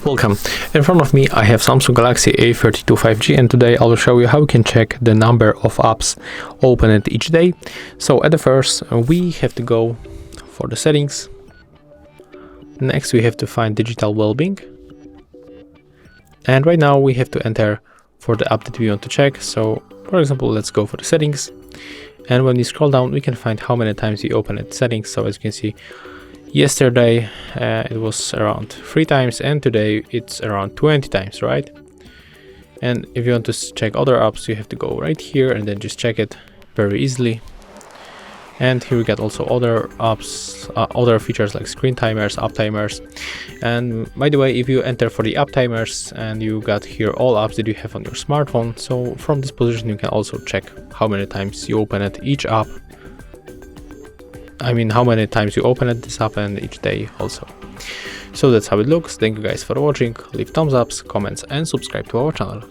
Welcome. In front of me I have Samsung Galaxy A32 5G, and today I will show you how you can check the number of apps opened each day. So at the first we have to go for the settings. Next we have to find Digital Wellbeing, and right now we have to enter for the app that we want to check. So for example, let's go for the settings, and when we scroll down we can find how many times we opened settings. So as you can see, yesterday it was around 3 times, and today it's around 20 times, right? And if you want to check other apps, you have to go right here and then just check it very easily. And here we got also other apps, other features like screen timers, app timers. And by the way, if you enter for the app timers, and you got here all apps that you have on your smartphone, so from this position you can also check how many times you opened each app. I mean, how many times you open this app and each day also. So that's how it looks. Thank you guys for watching. Leave thumbs ups, comments, and subscribe to our channel.